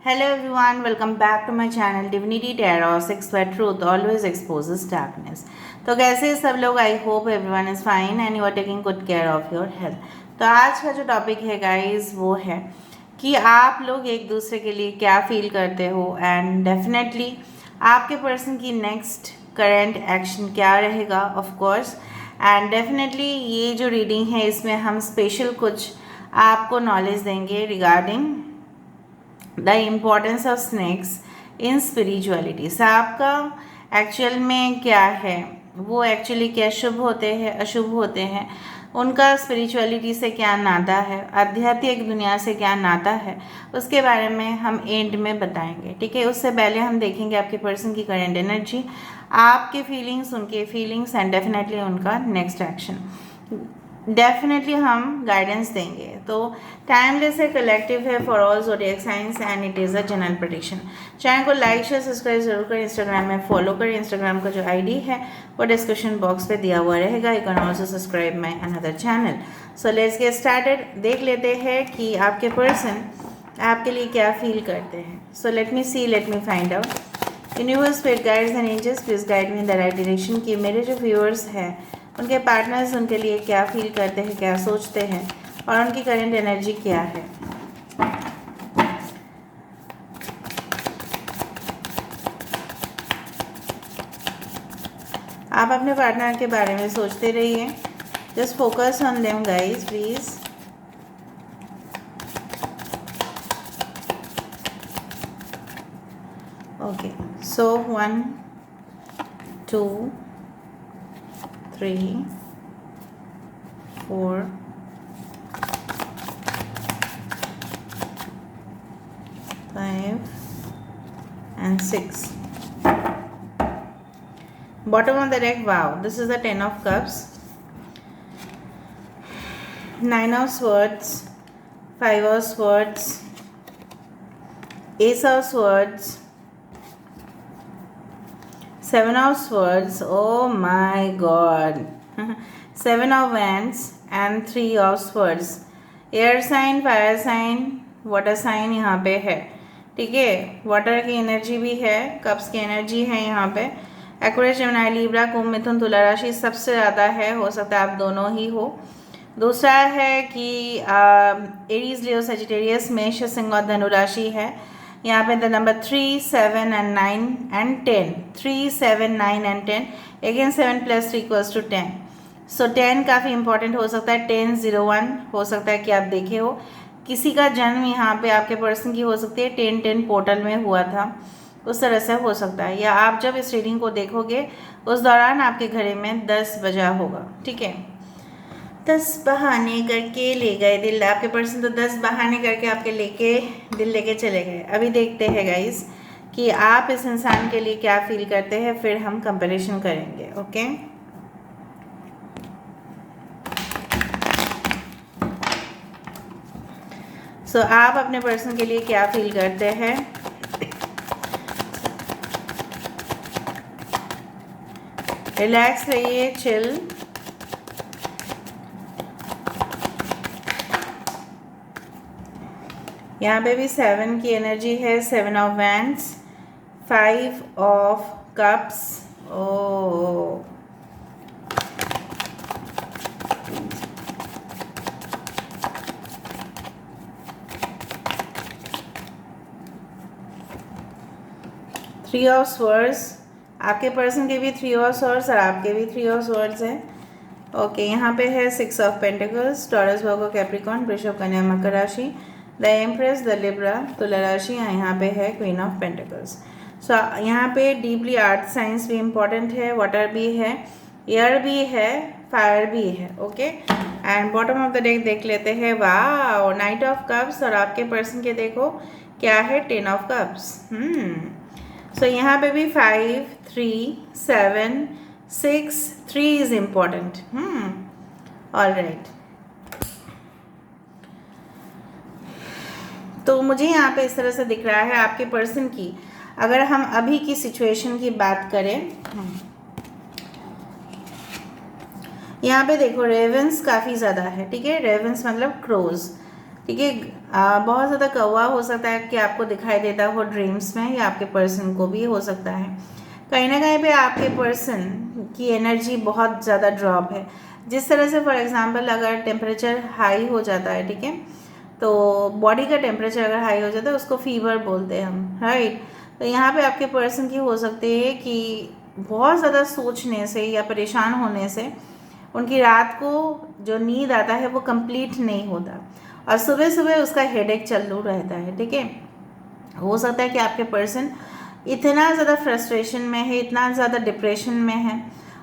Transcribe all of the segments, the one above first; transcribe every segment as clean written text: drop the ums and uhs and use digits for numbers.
Hello everyone, welcome back to my channel Divinity Tarot 6 where truth always exposes darkness। तो कैसे हैं सब लोग? I hope everyone is fine and you are taking good care of your health. तो आज का जो topic है गाइस वो है कि आप लोग एक दूसरे के लिए क्या फील करते हो एंड डेफिनेटली आपके पर्सन की नेक्स्ट करेंट एक्शन क्या रहेगा ऑफ कोर्स। एंड डेफिनेटली ये जो रीडिंग है इसमें हम स्पेशल कुछ आपको नॉलेज देंगे regarding the importance of snacks in spirituality. सांप का एक्चुअल में क्या है, वो एक्चुअली क्या शुभ होते हैं अशुभ होते हैं, उनका स्पिरिचुअलिटी से क्या नाता है, आध्यात्मिक दुनिया से क्या नाता है, उसके बारे में हम एंड में बताएंगे। ठीक है, उससे पहले हम देखेंगे आपके पर्सन की करंट एनर्जी, आपके फीलिंग्स, उनके फीलिंग्स एंड डेफिनेटली उनका नेक्स्ट एक्शन। डेफिनेटली हम गाइडेंस देंगे। तो टाइमलेस है, कलेक्टिव है for all zodiac science and it is a general prediction. Channel को लाइक शेयर सब्सक्राइब जरूर करें, इंस्टाग्राम में फॉलो करें। इंस्टाग्राम का जो आईडी है वो डिस्क्रिप्शन बॉक्स पे दिया हुआ रहेगा। You can also subscribe my another channel. So let's get started. देख लेते हैं कि आपके पर्सन आपके लिए क्या फील करते हैं। So let me see, let me find out. Universe, spirit guides and angels please guide me in the right direction. कि मेरे जो व्यूअर्स हैं उनके पार्टनर्स उनके लिए क्या फील करते हैं, क्या सोचते हैं और उनकी करंट एनर्जी क्या है। आप अपने पार्टनर के बारे में सोचते रहिए। Just focus on them guys please. Okay, so 1 2 3 4 5 and 6. Bottom of the deck, wow, this is the 10 of cups, 9 of swords, 5 of swords, ace of swords, 7 of swords, oh my god, 7 of wands and 3 of swords। Air sign, fire sign, water sign यहाँ पे है। ठीक है, water की energy भी है, cups की energy है यहाँ पे। एक्वेरियस, जेमिनी, लिब्रा, कुंभ, मिथुन, तुला राशि सबसे ज़्यादा है, हो सकता है आप दोनों ही हो। दूसरा है कि एरीज, लियो, सजिटेरियस, मेष, सिंह और धनु राशि है। यहाँ पे the number 3 7 and 9 and 10, 3 7 9 and 10, again 7 + 3 = 10। सो 10 काफ़ी इंपॉर्टेंट हो सकता है। 10 0 1 हो सकता है कि आप देखे हो, किसी का जन्म यहाँ पे आपके पर्सन की हो सकती है 10 10 पोर्टल में हुआ था, उस तरह से हो सकता है। या आप जब इस रीडिंग को देखोगे उस दौरान आपके घरे में 10 बजा होगा। ठीक है, 10 बहाने करके ले गए दिल, आपके पर्सन तो 10 बहाने करके आपके दिल लेके चले गए। अभी देखते हैं गाइस कि आप इस इंसान के लिए क्या फील करते हैं, फिर हम कंपैरिजन करेंगे। ओके, सो आप अपने पर्सन के लिए क्या फील करते हैं। रिलैक्स रहिए, चिल। यहाँ पे भी 7 की एनर्जी है, 7 of wands, 5 of cups. Oh three of swords, आपके पर्सन के भी 3 ऑफ स्वर्ड्स और आपके भी 3 ऑफ स्वर्ड्स हैं। ओके, यहाँ पे है 6 of pentacles, taurus, Virgo, Capricorn, वृषभ, कन्या, मकर राशि, द एम्प्रेस, द लिब्रा, तुला राशि, यहाँ पे है क्वीन ऑफ पेंटिकल्स। सो यहाँ पे डीपली आर्थ साइंस भी इम्पॉर्टेंट है, वाटर भी है, एयर भी है, फायर भी है। Okay, and bottom of the deck देख लेते हैं। वाह, नाइट ऑफ कप्स और आपके पर्सन के देखो क्या है, 10 ऑफ कप्स। सो यहाँ पे भी 5 3 7 6 3 इज इम्पॉर्टेंट। ऑल राइट, तो मुझे यहाँ पे इस तरह से दिख रहा है आपके पर्सन की, अगर हम अभी की सिचुएशन की बात करें, यहाँ पे देखो रेवेंस काफ़ी ज़्यादा है। ठीक है, रेवेंस मतलब क्रोज, ठीक है। बहुत ज़्यादा कौवा हो सकता है कि आपको दिखाई देता हो ड्रीम्स में, या आपके पर्सन को भी हो सकता है। कहीं ना कहीं पे आपके पर्सन की एनर्जी बहुत ज़्यादा ड्रॉप है। जिस तरह से फॉर एग्जांपल अगर टेम्परेचर हाई हो जाता है, ठीक है, तो बॉडी का टेम्परेचर अगर हाई हो जाता है उसको फीवर बोलते हैं हम, राइट। तो यहाँ पे आपके पर्सन की हो सकती है कि बहुत ज़्यादा सोचने से या परेशान होने से उनकी रात को जो नींद आता है वो कंप्लीट नहीं होता, और सुबह सुबह उसका हेडेक चालू रहता है, ठीक है। हो सकता है कि आपके पर्सन इतना ज़्यादा फ्रस्ट्रेशन में है, इतना ज़्यादा डिप्रेशन में है,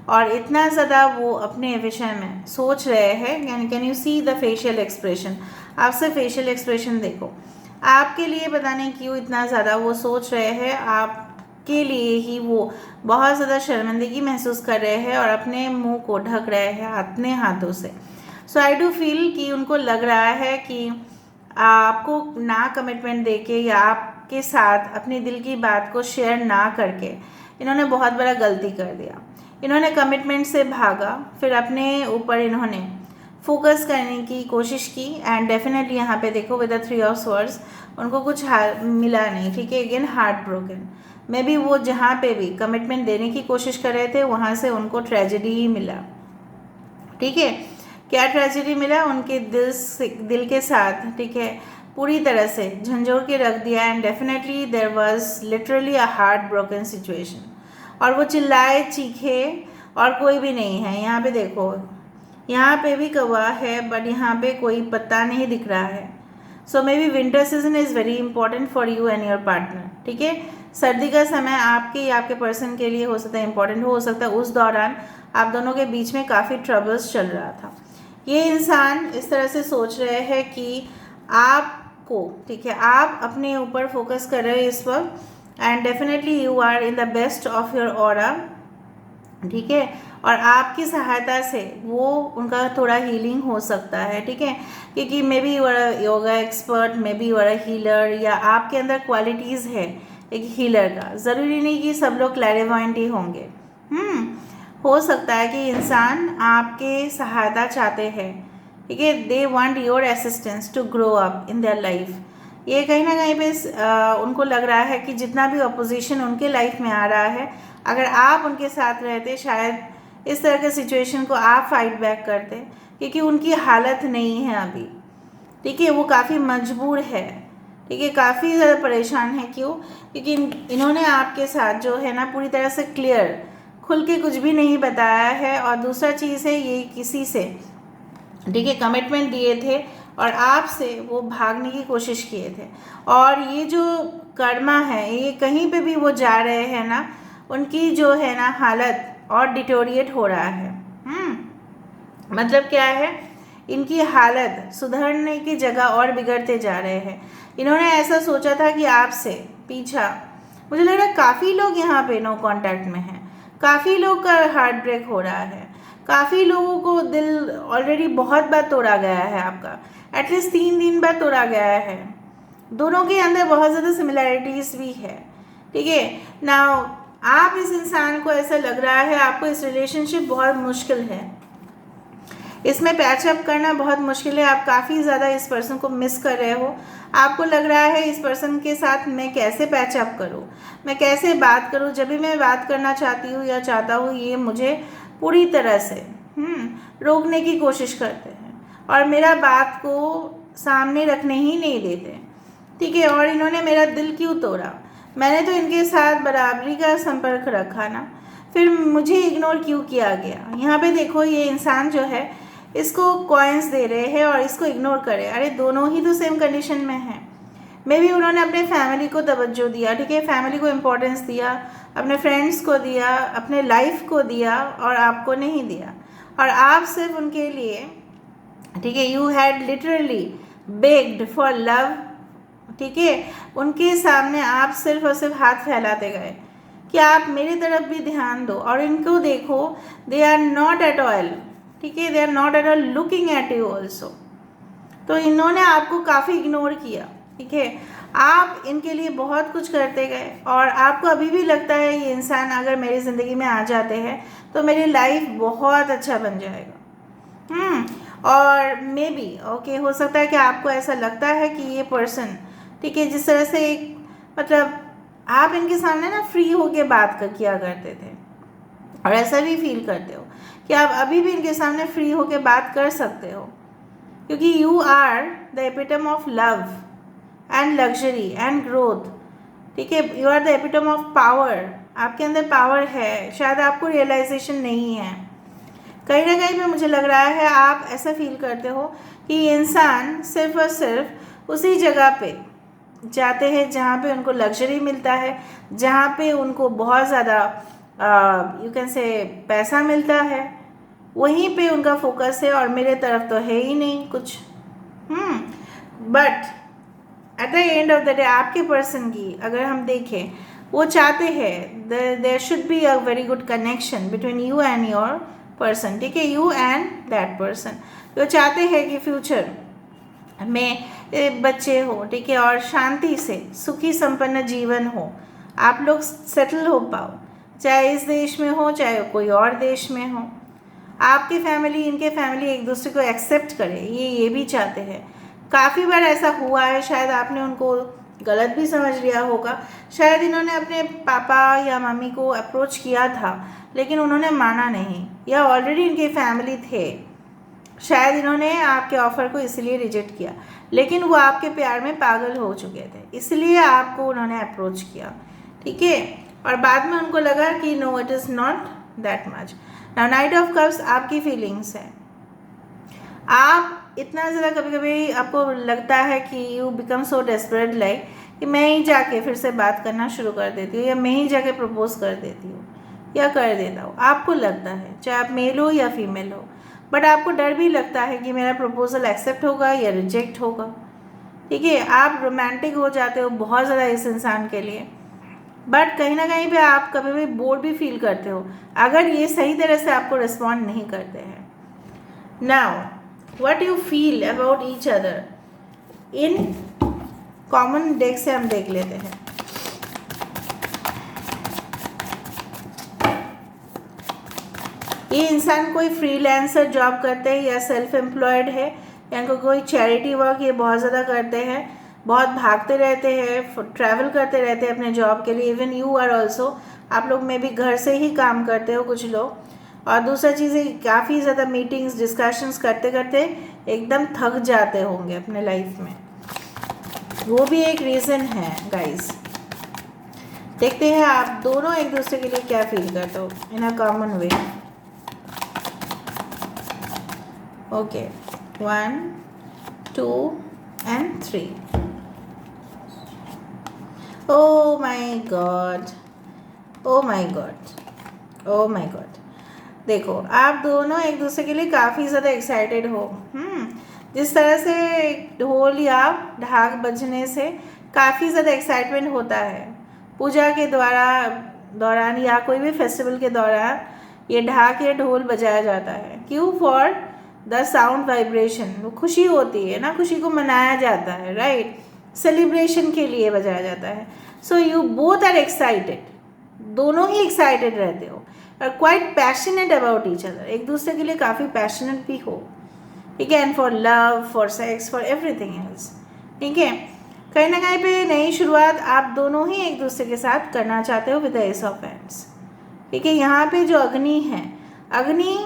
और इतना ज़्यादा वो अपने विषय में सोच रहे हैं। Can you see the facial expression? आप से फेशियल एक्सप्रेशन देखो, आपके लिए पता नहीं क्यों इतना ज़्यादा वो सोच रहे हैं, आपके लिए ही वो बहुत ज़्यादा शर्मिंदगी महसूस कर रहे हैं और अपने मुंह को ढक रहे हैं अपने हाथों से। सो आई डू फील कि उनको लग रहा है कि आपको ना कमिटमेंट देके या आपके साथ अपने दिल की बात को शेयर ना करके इन्होंने बहुत बड़ा गलती कर दिया। इन्होंने कमिटमेंट से भागा, फिर अपने ऊपर इन्होंने फोकस करने की कोशिश की, एंड डेफिनेटली यहाँ पे देखो विद द 3 ऑफ स्वर्ड्स उनको कुछ मिला नहीं, ठीक है। Again heart broken, may be वो जहाँ पे भी कमिटमेंट देने की कोशिश कर रहे थे वहाँ से उनको ट्रेजेडी ही मिला, ठीक है। क्या ट्रेजेडी मिला? उनके दिल के साथ, ठीक है, पूरी तरह से झंझोड़ के रख दिया, and definitely there was literally a heart broken situation. और वो चिल्लाए चीखे और कोई भी नहीं है। यहाँ पे देखो, यहाँ पे भी कौवा है बट यहाँ पे कोई पत्ता नहीं दिख रहा है। So maybe winter season is very important for you and your partner, ठीक है। सर्दी का समय आपके या आपके पर्सन के लिए हो सकता है इंपॉर्टेंट हो सकता है उस दौरान आप दोनों के बीच में काफ़ी ट्रबल्स चल रहा था। ये इंसान इस तरह से सोच रहे हैं कि आपको, ठीक है, आप अपने ऊपर फोकस कर रहे हो इस वक्त, and definitely you are in the best of your aura, ठीक है। और आपकी सहायता से वो उनका थोड़ा हीलिंग हो सकता है, ठीक है, क्योंकि maybe you are a yoga expert, maybe you are a healer, या आपके अंदर क्वालिटीज़ है एक हीलर का। ज़रूरी नहीं कि सब लोग क्लैरिवॉयंट ही होंगे। हो सकता है कि इंसान आपके सहायता चाहते हैं, ठीक है, they want your assistance to grow up in their life. ये कहीं ना कहीं पे उनको लग रहा है कि जितना भी अपोजिशन उनके लाइफ में आ रहा है, अगर आप उनके साथ रहते शायद इस तरह के सिचुएशन को आप फाइट बैक करते, क्योंकि उनकी हालत नहीं है अभी, ठीक है। वो काफ़ी मजबूर है, ठीक है, काफ़ी ज़्यादा परेशान है। क्यों? क्योंकि इन्होंने आपके साथ जो है ना पूरी तरह से क्लियर खुल के कुछ भी नहीं बताया है। और दूसरा चीज़ है, ये किसी से, ठीक है, कमिटमेंट दिए थे और आपसे वो भागने की कोशिश किए थे। और ये जो कर्मा है, ये कहीं पे भी वो जा रहे हैं ना, उनकी जो है ना हालत और डिटोरिएट हो रहा है। मतलब क्या है, इनकी हालत सुधरने की जगह और बिगड़ते जा रहे हैं। इन्होंने ऐसा सोचा था कि आपसे पीछा, मुझे लग रहा है काफ़ी लोग यहाँ पे नो कांटेक्ट में हैं, काफ़ी लोग का हार्ट ब्रेक हो रहा है, काफ़ी लोगों को दिल ऑलरेडी बहुत बार तोड़ा गया है आपका, एटलीस्ट 3 दिन बाद तोड़ा गया है। दोनों के अंदर बहुत ज़्यादा सिमिलैरिटीज़ भी है, ठीक है ना। आप इस इंसान को ऐसा लग रहा है आपको इस रिलेशनशिप बहुत मुश्किल है, इसमें पैचअप करना बहुत मुश्किल है। आप काफ़ी ज़्यादा इस पर्सन को मिस कर रहे हो। आपको लग रहा है इस पर्सन के साथ मैं कैसे पैचअप करूं, मैं कैसे बात करूं। जब भी मैं बात करना चाहती हूँ या चाहता हूँ, ये मुझे पूरी तरह से रोकने की कोशिश करते हैं और मेरा बात को सामने रखने ही नहीं देते, ठीक है। और इन्होंने मेरा दिल क्यों तोड़ा? मैंने तो इनके साथ बराबरी का संपर्क रखा ना, फिर मुझे इग्नोर क्यों किया गया? यहाँ पे देखो, ये इंसान जो है इसको कॉइन्स दे रहे हैं और इसको इग्नोर करे। अरे दोनों ही तो सेम कंडीशन में हैं। मे बी उन्होंने अपने फैमिली को तवज्जो दिया, ठीक है, फैमिली को इम्पोर्टेंस दिया, अपने फ्रेंड्स को दिया, अपने लाइफ को दिया, और आपको नहीं दिया। और आप सिर्फ उनके लिए, ठीक है, you had literally bagged for love, ठीक है। उनके सामने आप सिर्फ और सिर्फ हाथ फैलाते गए कि आप मेरी तरफ भी ध्यान दो। और इनको देखो, they are not at all, ठीक है, they are not at all looking at you also. तो इन्होंने आपको काफ़ी इग्नोर किया, ठीक है। आप इनके लिए बहुत कुछ करते गए और आपको अभी भी लगता है ये इंसान अगर मेरी ज़िंदगी में आ जाते हैं तो मेरी लाइफ बहुत अच्छा बन जाएगा। और मे बी ओके हो सकता है कि आपको ऐसा लगता है कि ये पर्सन, ठीक है, जिस तरह से एक मतलब आप इनके सामने ना फ्री होके बात किया करते थे, और ऐसा भी फील करते हो कि आप अभी भी इनके सामने फ्री होके बात कर सकते हो, क्योंकि you are the epitome of love and luxury and growth, ठीक है, you are the epitome of power, आपके अंदर पावर है, शायद आपको रियलाइजेशन नहीं है। कहीं ना कहीं पे मुझे लग रहा है आप ऐसा फील करते हो कि इंसान सिर्फ और सिर्फ उसी जगह पे जाते हैं जहाँ पे उनको लग्जरी मिलता है, जहाँ पे उनको बहुत ज़्यादा यू कैन से पैसा मिलता है, वहीं पे उनका फोकस है, और मेरे तरफ तो है ही नहीं कुछ। But at the end of the day आपके पर्सन की अगर हम देखें, वो चाहते हैं there should be a very good connection between you and your person, ठीक है, यू एंड दैट पर्सन। वो चाहते हैं कि फ्यूचर में बच्चे हो, ठीक है, और शांति से सुखी संपन्न जीवन हो, आप लोग सेटल हो पाओ, चाहे इस देश में हो चाहे कोई और देश में हो, आपकी फैमिली इनके फैमिली एक दूसरे को एक्सेप्ट करे, ये भी चाहते हैं। काफ़ी बार ऐसा हुआ है, शायद आपने उनको गलत भी समझ लिया होगा, शायद इन्होंने अपने पापा या मम्मी को अप्रोच किया था लेकिन उन्होंने माना नहीं, या ऑलरेडी इनके फैमिली थे, शायद इन्होंने आपके ऑफ़र को इसलिए रिजेक्ट किया, लेकिन वो आपके प्यार में पागल हो चुके थे, इसलिए आपको उन्होंने अप्रोच किया, ठीक है, और बाद में उनको लगा कि no it is not that much. Now knight of cups आपकी फीलिंग्स है, आप इतना ज़रा कभी कभी आपको लगता है कि you become so desperate like कि मैं ही जाके फिर से बात करना शुरू कर देती हूँ, या मैं ही जाके प्रपोज कर देती हूँ या कर देता हूँ, आपको लगता है, चाहे आप मेल हो या फीमेल हो, बट आपको डर भी लगता है कि मेरा प्रपोजल एक्सेप्ट होगा या रिजेक्ट होगा, ठीक है, आप रोमांटिक हो जाते हो बहुत ज़्यादा इस इंसान के लिए, बट कहीं ना कहीं पे आप कभी भी बोर भी फील करते हो अगर ये सही तरह से आपको रिस्पॉन्ड नहीं करते हैं। Now what you feel about each other in common deck से हम देख लेते हैं। ये इंसान कोई फ्रीलांसर जॉब करते हैं या सेल्फ एम्प्लॉयड है, या इनको कोई चैरिटी वर्क ये बहुत ज़्यादा करते हैं, बहुत भागते रहते हैं, ट्रैवल करते रहते हैं अपने जॉब के लिए, इवन यू आर ऑल्सो, आप लोग में भी घर से ही काम करते हो कुछ लोग, और दूसरा चीज़ है काफ़ी ज़्यादा मीटिंग्स डिस्कशंस करते करते एकदम थक जाते होंगे अपने लाइफ में, वो भी एक रीज़न है गाइस। देखते हैं आप दोनों एक दूसरे के लिए क्या फील करते हो in a common way. Okay 1 2 and 3। Oh my God, oh my God, oh my God। देखो आप दोनों एक दूसरे के लिए काफ़ी ज़्यादा एक्साइटेड हो। जिस तरह से ढोल या ढाक बजने से काफ़ी ज़्यादा एक्साइटमेंट होता है, पूजा के दौरान या कोई भी फेस्टिवल के दौरान ये ढाक या ढोल बजाया जाता है, क्यों? फॉर द साउंड वाइब्रेशन, वो खुशी होती है ना, खुशी को मनाया जाता है, राइट, सेलिब्रेशन के लिए बजाया जाता है। So you both are excited, दोनों ही एक्साइटेड रहते हो और quite passionate about each other, एक दूसरे के लिए काफ़ी पैशनेट भी हो, ठीक है, and for love, for sex, for everything else, ठीक है। कहीं ना कहीं पे नई शुरुआत आप दोनों ही एक दूसरे के साथ करना चाहते हो with the S of hands, ठीक है। यहाँ पे जो अग्नि है, अग्नि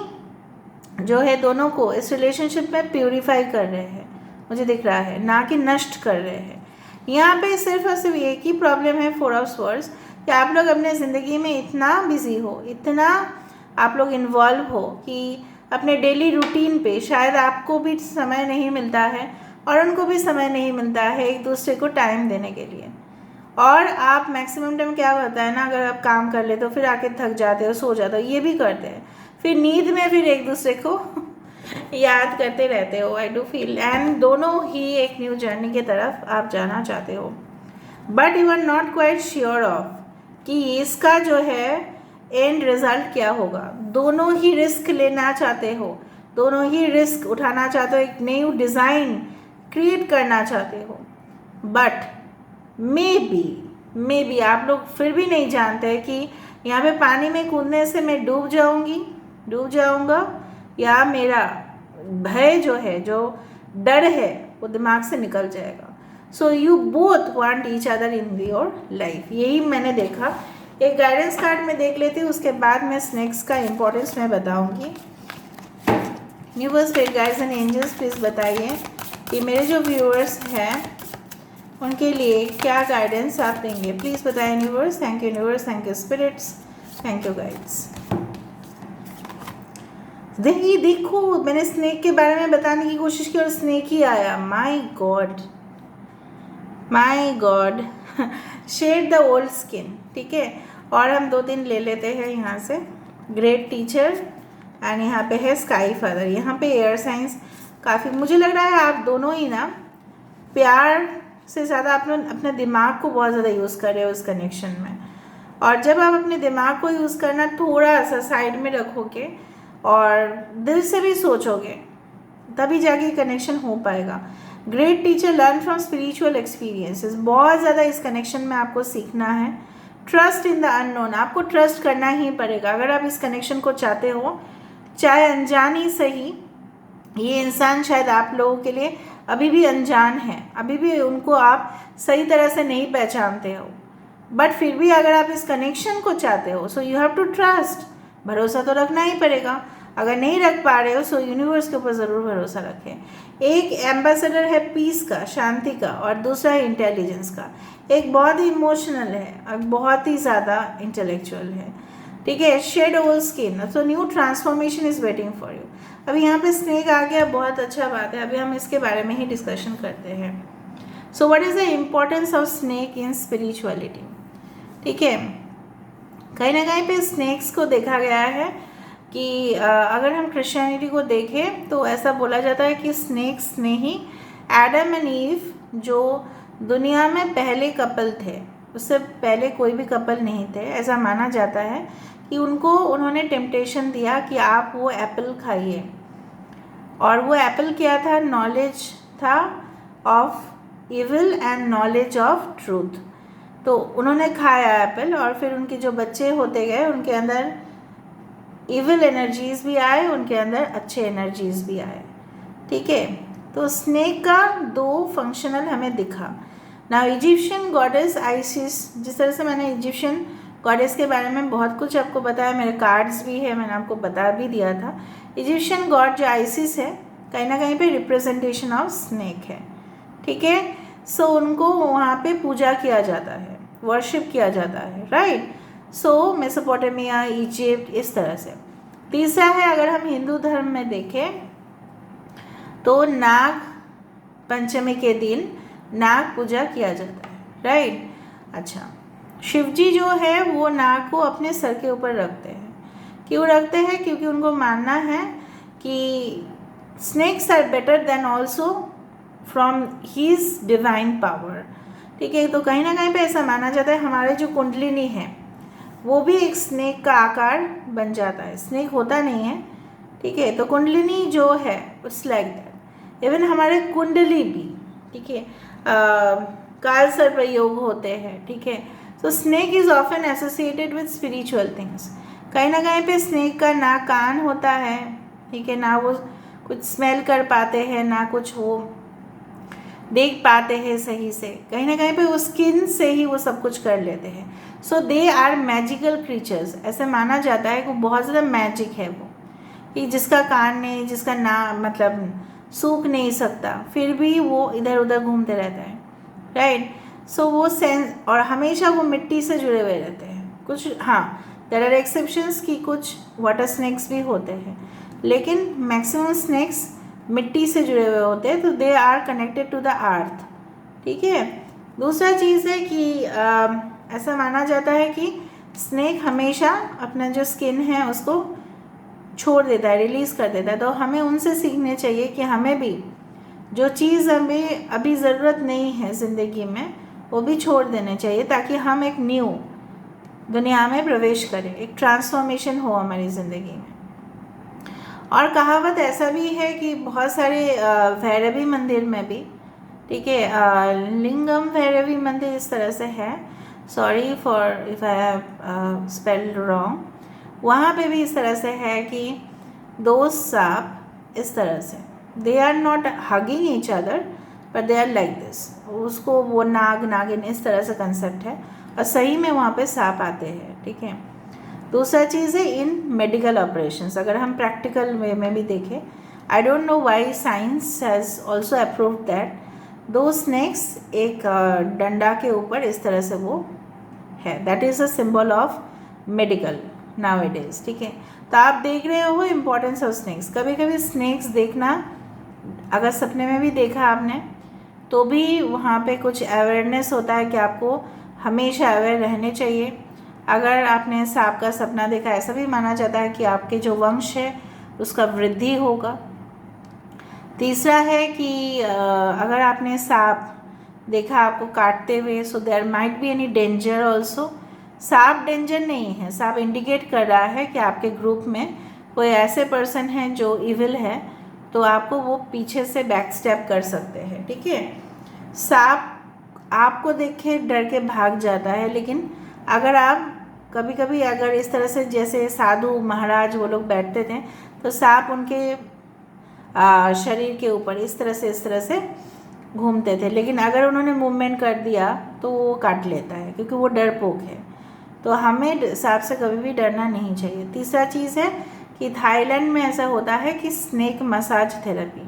जो है दोनों को इस रिलेशनशिप में प्यूरिफाई कर रहे हैं, मुझे दिख रहा है, ना कि नष्ट कर रहे हैं। यहाँ पे सिर्फ और सिर्फ एक ही प्रॉब्लम है 4 ऑफ स्वर्ड्स, कि आप लोग अपने ज़िंदगी में इतना बिजी हो, इतना आप लोग इन्वॉल्व हो कि अपने डेली रूटीन पे शायद आपको भी समय नहीं मिलता है और उनको भी समय नहीं मिलता है एक दूसरे को टाइम देने के लिए। और आप मैक्सिमम टाइम क्या होता है ना, अगर आप काम कर लेते हो फिर आके थक जाते हो, सो जाते हो, ये भी करते हैं, फिर नींद में फिर एक दूसरे को याद करते रहते हो, आई डू फील, एंड दोनों ही एक न्यू जर्नी की तरफ आप जाना चाहते हो, but you are not quite sure of कि इसका जो है एंड रिजल्ट क्या होगा। दोनों ही रिस्क लेना चाहते हो, दोनों ही रिस्क उठाना चाहते हो, एक न्यू डिज़ाइन क्रिएट करना चाहते हो, बट मे बी आप लोग फिर भी नहीं जानते कि यहाँ पे पानी में कूदने से मैं डूब जाऊँगा या मेरा भय जो है, जो डर है, वो दिमाग से निकल जाएगा. सो you both want each other in your life. यही मैंने देखा. एक गाइडेंस कार्ड में देख लेती हूँ, उसके बाद मैं स्नेक्स का इम्पोर्टेंस मैं बताऊँगी. Universe, spirit guides and angels, please बताइए कि मेरे जो व्यूअर्स हैं उनके लिए क्या गाइडेंस आप देंगे. प्लीज़ बताएं universe. Thank you universe, thank you spirits, thank you guides. देखिए, देखो, मैंने स्नेक के बारे में बताने की कोशिश की और स्नेक ही आया. My god, my god. Shed the old skin. ठीक है, और हम 2-3 ले लेते हैं यहाँ से. ग्रेट टीचर, एंड यहाँ पे है स्काई फादर. यहाँ पे एयर साइंस काफ़ी, मुझे लग रहा है आप दोनों ही ना प्यार से ज़्यादा आप अपने दिमाग को बहुत ज़्यादा यूज़ कर रहे हो उस कनेक्शन में. और जब आप अपने दिमाग को यूज़ करना थोड़ा सा साइड में रखोगे और दिल से भी सोचोगे, तभी जाके कनेक्शन हो पाएगा. Great teacher, learn from spiritual experiences. बहुत ज़्यादा इस कनेक्शन में आपको सीखना है. Trust in the unknown. आपको ट्रस्ट करना ही पड़ेगा अगर आप इस कनेक्शन को चाहते हो, चाहे अनजान ही सही. ये इंसान शायद आप लोगों के लिए अभी भी अनजान है, अभी भी उनको आप सही तरह से नहीं पहचानते हो, बट फिर भी अगर आप इस कनेक्शन को चाहते हो, so you have to trust. भरोसा तो रखना ही पड़ेगा. अगर नहीं रख पा रहे हो, सो यूनिवर्स के ऊपर ज़रूर भरोसा रखें. एक एम्बेसडर है पीस का, शांति का, और दूसरा है इंटेलिजेंस का. एक बहुत ही इमोशनल है और बहुत ही ज़्यादा इंटेलेक्चुअल है. ठीक है, shed old skin. So new transformation is waiting for you. अभी यहाँ पे स्नेक आ गया, बहुत अच्छा बात है. अभी हम इसके बारे में ही डिस्कशन करते हैं. So what is the importance of snake in spirituality. ठीक है, कहीं ना कहीं पे स्नेक्स को देखा गया है कि अगर हम क्रिश्चियनिटी को देखें तो ऐसा बोला जाता है कि स्नेक्स ने ही एडम एंड ईव, जो दुनिया में पहले कपल थे, उससे पहले कोई भी कपल नहीं थे, ऐसा माना जाता है कि उन्होंने टेम्पटेशन दिया कि आप वो एप्पल खाइए. और वो एप्पल क्या था? नॉलेज था of evil and knowledge of truth. तो उन्होंने खाया एप्पल और फिर उनके जो बच्चे होते गए, उनके अंदर इविल एनर्जीज़ भी आए, उनके अंदर अच्छे एनर्जीज़ भी आए. ठीक है, तो स्नेक का 2 फंक्शनल हमें दिखा. ना इजिप्शियन गॉडेस आइसिस, जिस तरह से मैंने इजिप्शियन गॉडेस के बारे में बहुत कुछ आपको बताया, मेरे कार्ड्स भी है, मैंने आपको बता भी दिया था. इजिप्शियन गॉड जो आइसिस है, कहीं ना कहीं पे रिप्रेजेंटेशन ऑफ स्नेक है. ठीक है, सो उनको वहाँ पे पूजा किया जाता है, वर्शिप किया जाता है. राइट. सो मेसोपोटामिया, इजिप्ट, इस तरह से. तीसरा है, अगर हम हिंदू धर्म में देखें तो नाग पंचमी के दिन नाग पूजा किया जाता है. राइट. अच्छा, शिवजी जो है वो नाग को अपने सर के ऊपर रखते हैं. क्यों रखते हैं? क्योंकि उनको मानना है कि snakes are better than also from his divine power. ठीक है, तो कहीं ना कहीं पे ऐसा माना जाता है हमारे जो कुंडलिनी है वो भी एक स्नेक का आकार बन जाता है. स्नेक होता नहीं है. ठीक है, तो कुंडलिनी जो है इट्स लाइक दैट. इवन हमारे कुंडली भी, ठीक है, काल सर्प योग होते हैं. ठीक है, तो snake is often associated with spiritual things. कहीं ना कहीं पे स्नेक का ना कान होता है, ठीक है, ना वो कुछ स्मेल कर पाते हैं, ना कुछ वो देख पाते हैं सही से. कहीं ना कहीं पे वो स्किन से ही वो सब कुछ कर लेते हैं. सो दे आर मैजिकल क्रीचर्स. ऐसे माना जाता है कि बहुत ज़्यादा मैजिक है वो, कि जिसका कान नहीं, जिसका ना मतलब सूख नहीं सकता, फिर भी वो इधर उधर घूमते रहता है. राइट. सो वो सेंस, और हमेशा वो मिट्टी से जुड़े हुए रहते हैं. कुछ, हाँ, देयर आर एक्सेप्शंस कि कुछ वाटर स्नेक्स भी होते हैं, लेकिन मैक्सिमम स्नेक्स मिट्टी से जुड़े हुए होते हैं. तो they are connected to the earth. ठीक है. दूसरा चीज़ है कि ऐसा माना जाता है कि स्नेक हमेशा अपना जो स्किन है उसको छोड़ देता है, रिलीज़ कर देता है. तो हमें उनसे सीखने चाहिए कि हमें भी जो चीज़ हमें अभी ज़रूरत नहीं है ज़िंदगी में वो भी छोड़ देने चाहिए, ताकि हम एक न्यू दुनिया में प्रवेश करें, एक ट्रांसफॉर्मेशन हो हमारी ज़िंदगी में. और कहावत ऐसा भी है कि बहुत सारे भैरवी मंदिर में भी, ठीक है, लिंगम भैरवी मंदिर इस तरह से है, sorry for if I have spelled wrong, वहाँ पे भी इस तरह से है कि 2 सांप इस तरह से, they are not hugging each other but they are like this. उसको वो नाग नागिन इस तरह से कंसेप्ट है, और सही में वहाँ पे सांप आते हैं, ठीक है। दूसरा चीज़ है इन मेडिकल ऑपरेशंस, अगर हम प्रैक्टिकल वे में भी देखें, I don't know why science has also approved that दो स्नेक्स एक डंडा के ऊपर इस तरह से वो है, that is a symbol of medical now it is, ठीक है। तो आप देख रहे हो इम्पोर्टेंस ऑफ स्नेक्स। कभी कभी स्नेक्स देखना, अगर सपने में भी देखा आपने तो भी वहाँ पे कुछ अवेयरनेस होता है कि आपको हमेशा अवेयर रहने चाहिए। अगर आपने सांप का सपना देखा, ऐसा भी माना जाता है कि आपके जो वंश है उसका वृद्धि होगा। तीसरा है कि अगर आपने सांप देखा आपको काटते हुए, so there might be any danger also. सांप डेंजर नहीं है, सांप इंडिकेट कर रहा है कि आपके ग्रुप में कोई ऐसे पर्सन हैं जो इविल है, तो आपको वो पीछे से बैक स्टेप कर सकते हैं, ठीक है। सांप आपको देख के डर के भाग जाता है, लेकिन अगर आप कभी कभी अगर इस तरह से, जैसे साधु महाराज वो लोग बैठते थे, तो सांप उनके शरीर के ऊपर इस तरह से घूमते थे, लेकिन अगर उन्होंने मूवमेंट कर दिया तो वो काट लेता है, क्योंकि वो डरपोक है। तो हमें सांप से कभी भी डरना नहीं चाहिए। तीसरा चीज़ है कि थाईलैंड में ऐसा होता है कि स्नेक मसाज थेरेपी,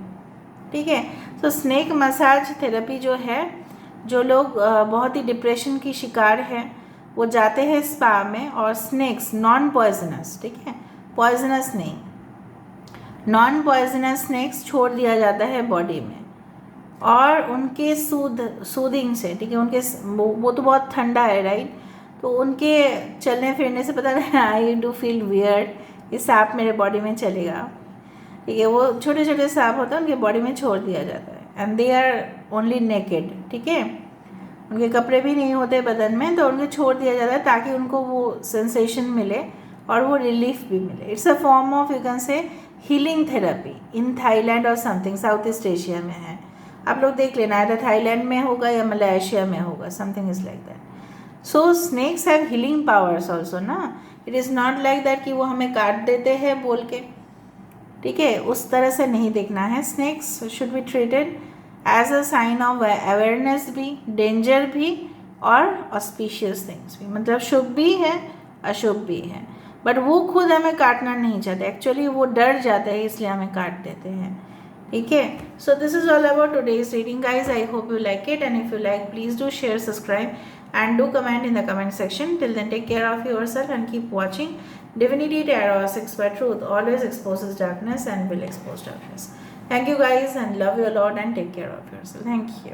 ठीक है। तो स्नेक मसाज थेरेपी जो है, जो लोग बहुत ही डिप्रेशन की शिकार है, वो जाते हैं स्पा में, और स्नेक्स नॉन पॉइजनस, ठीक है, पॉइजनस नहीं, नॉन पॉइजनस स्नेक्स छोड़ दिया जाता है बॉडी में, और उनके सूदिंग से, ठीक है, उनके वो तो बहुत ठंडा है, राइट, तो उनके चलने फिरने से पता है आई डू फील वियर्ड, ये सांप मेरे बॉडी में चलेगा, ठीक है। वो छोटे छोटे सांप होते हैं, उनके बॉडी में छोड़ दिया जाता है, and they are only naked, ठीक है, उनके कपड़े भी नहीं होते बदन में, तो उनको छोड़ दिया जाता है ताकि उनको वो सेंसेशन मिले और वो रिलीफ भी मिले। It's a form of, you can say, healing therapy in Thailand और समथिंग साउथ ईस्ट एशिया में है। आप लोग देख लेना, या थाईलैंड में होगा या मलेशिया में होगा, something is like that. So snakes have healing powers also ना, it is not like that कि वो हमें काट देते हैं बोल के, ठीक है, उस तरह से नहीं देखना है। Snakes should be treated as a sign of awareness भी, डेंजर भी, और ऑस्पिशियस थिंग्स भी, मतलब शुभ भी है अशुभ भी है, बट वो खुद हमें काटना नहीं चाहते, एक्चुअली वो डर जाते हैं इसलिए हमें काट देते हैं, ठीक है। So this is all about today's reading guys, I hope you like it, and if you like please do share, subscribe and do comment in the comment section. Till then, take care of yourself and keep watching Divinity Tarot 6 by Truth always exposes darkness and will expose darkness. Thank you guys, and love you a lot, and take care of yourself. Thank you.